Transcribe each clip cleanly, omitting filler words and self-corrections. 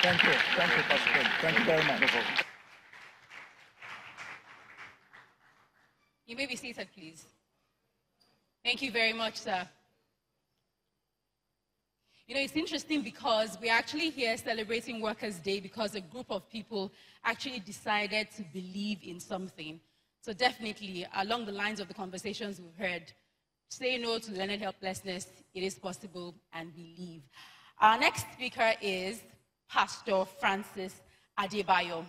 Thank you. Thank you, Pastor. Thank you very much. You may be seated, please. Thank you very much, sir. You know, it's interesting because we're actually here celebrating Workers' Day because a group of people actually decided to believe in something. So definitely, along the lines of the conversations we've heard, say no to learned helplessness, it is possible, and believe. Our next speaker is Pastor Francis Adebayo.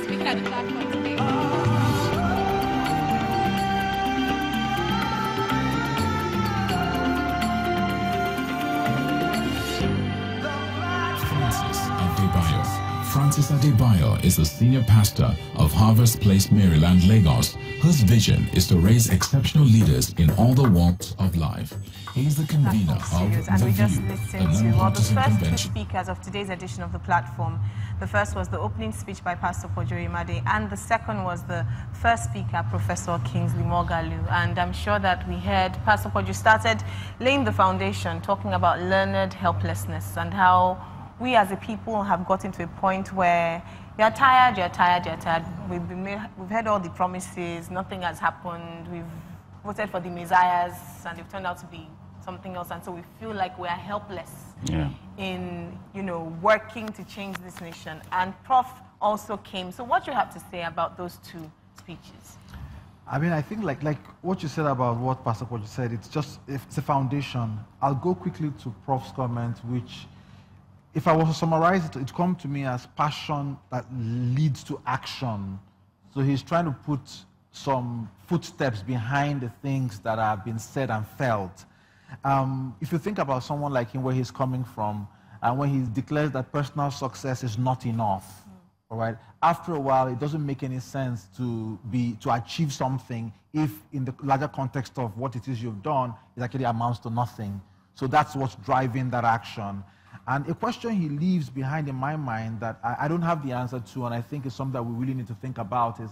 Speaking at the platform today. Francis Adebayo is the senior pastor of Harvest Place, Maryland, Lagos, whose vision is to raise exceptional leaders in all the walks of life. He is the convener of we just listened to the first two speakers of today's edition of the platform. The first was the opening speech by Pastor Pojorimade, and the second was the first speaker, Professor Kingsley Moghalu. And I'm sure that we heard Pastor Pojo started laying the foundation, talking about learned helplessness and how we as a people have gotten to a point where you're tired. We've heard all the promises, nothing has happened. We've voted for the messiahs and they've turned out to be something else, and so we feel like we are helpless in, working to change this nation. And Prof also came. So what do you have to say about those two speeches? I mean, I think like what you said about what Pastor Pojo said, it's a foundation. I'll go quickly to Prof's comment, which, if I was to summarize it, it comes to me as passion that leads to action. So he's trying to put some footsteps behind the things that have been said and felt. If you think about someone like him, where he's coming from, and when he declares that personal success is not enough, all right, after a while, it doesn't make any sense to achieve something if, in the larger context of what it is you've done, it actually amounts to nothing. So that's what's driving that action. And a question he leaves behind in my mind that I don't have the answer to, and I think is something that we really need to think about, is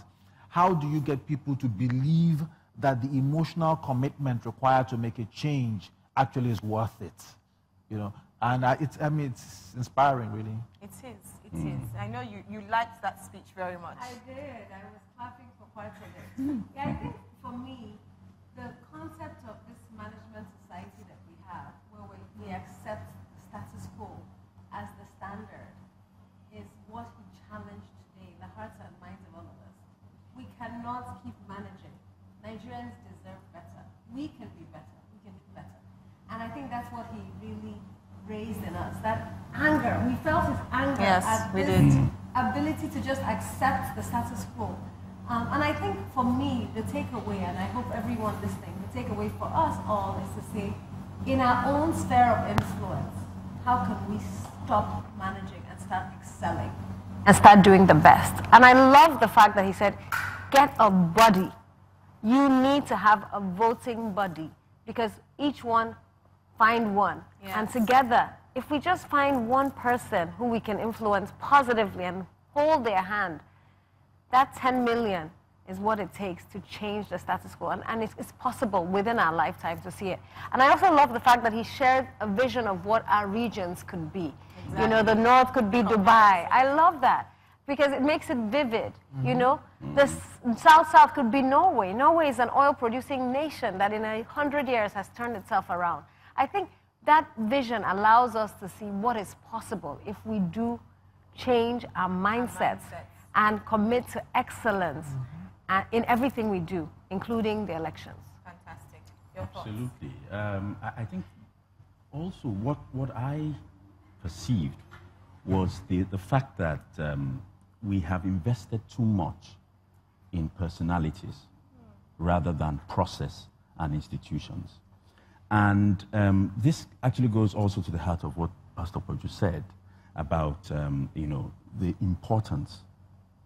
how do you get people to believe that the emotional commitment required to make a change actually is worth it? And it's inspiring, really. It is. I know you liked that speech very much. I did. I was clapping for quite a bit. Yeah, I think for me, the concept of this management society that we have, where we accept status quo as the standard, is what we challenge today, the hearts and minds of all of us. We cannot keep managing. Nigerians deserve better. We can be better. We can do better. And I think that's what he really raised in us, that anger. We felt his anger at this ability to just accept the status quo. And I think for me, the takeaway, and I hope everyone listening, the takeaway for us all is to say, in our own sphere of influence, how can we stop managing and start excelling? And start doing the best. And I love the fact that he said, get a buddy. You need to have a voting buddy, because each one find one. Yes. And together, if we just find one person who we can influence positively and hold their hand, that 10 million is what it takes to change the status quo. And it's possible within our lifetime to see it. And I also love the fact that he shared a vision of what our regions could be. Exactly. The North could be Dubai. I love that, because it makes it vivid. The South could be Norway. Norway is an oil-producing nation that in 100 years has turned itself around. I think that vision allows us to see what is possible if we do change our mindsets and commit to excellence in everything we do, including the elections. Fantastic. Absolutely. I think also what I perceived was the fact that we have invested too much in personalities rather than process and institutions. And this actually goes also to the heart of what Pastor Pojo said about the importance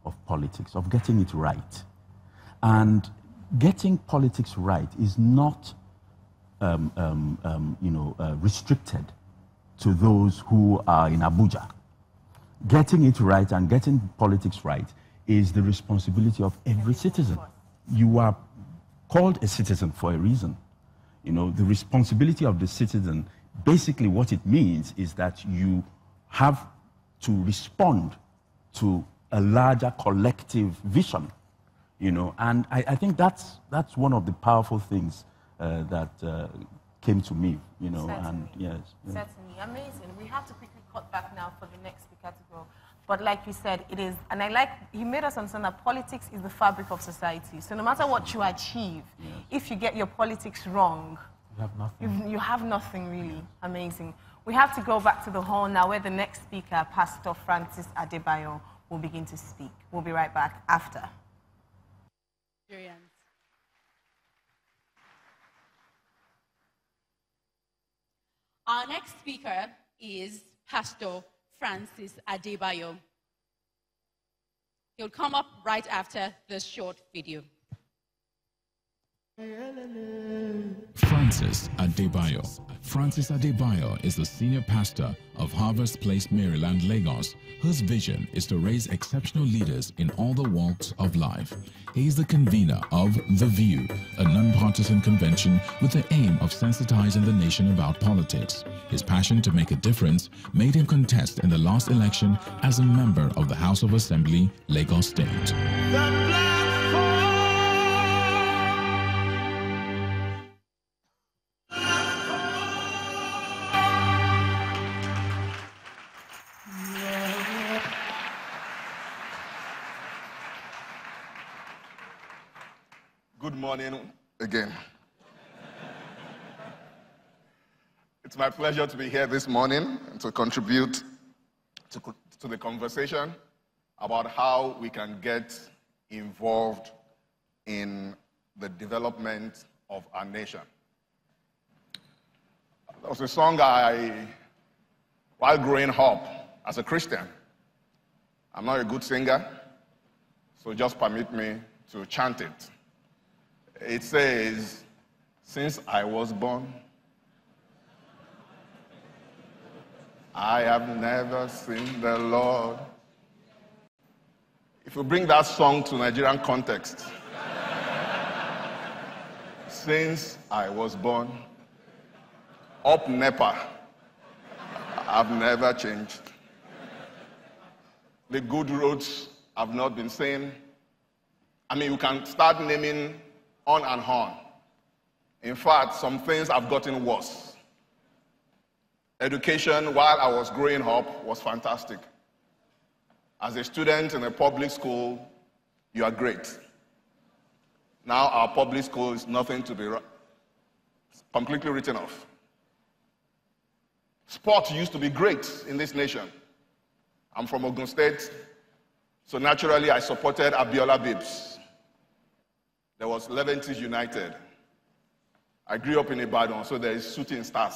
of politics, of getting it right. And getting politics right is not restricted to those who are in Abuja. Getting it right and getting politics right is the responsibility of every citizen. You are called a citizen for a reason. You know, the responsibility of the citizen, basically what it means is that you have to respond to a larger collective vision, you know, and I think that's one of the powerful things that came to me, you know. Certainly. And yes. Certainly, amazing. We have to quickly cut back now for the next speaker to go. But like you said, it is, and he made us understand that politics is the fabric of society. So no matter what you achieve, if you get your politics wrong, You have nothing. you have nothing really. Amazing. We have to go back to the hall now where the next speaker, Pastor Francis Adebayo, will begin to speak. We'll be right back after. Our next speaker is Pastor Francis Adebayo. He'll come up right after this short video. Francis Adebayo. Francis Adebayo is the senior pastor of Harvest Place, Maryland, Lagos, whose vision is to raise exceptional leaders in all the walks of life. He is the convener of The View, a non-partisan convention with the aim of sensitizing the nation about politics. His passion to make a difference made him contest in the last election as a member of the House of Assembly, Lagos State. Good morning again. It's my pleasure to be here this morning and to contribute to the conversation about how we can get involved in the development of our nation. There was a song while growing up as a Christian. I'm not a good singer, so just permit me to chant it. It says, since I was born, I have never seen the Lord. If you bring that song to Nigerian context, since I was born, up NEPA, I've never changed. The good roads have not been seen. I mean, you can start naming on and on. In fact, some things have gotten worse. Education, while I was growing up, was fantastic. As a student in a public school, you are great. Now our public school is nothing to be completely written off. Sport used to be great in this nation. I'm from Ogun State, so naturally I supported Abiola Babes. There was Leventis United. I grew up in Ibadan, so there is Shooting Stars.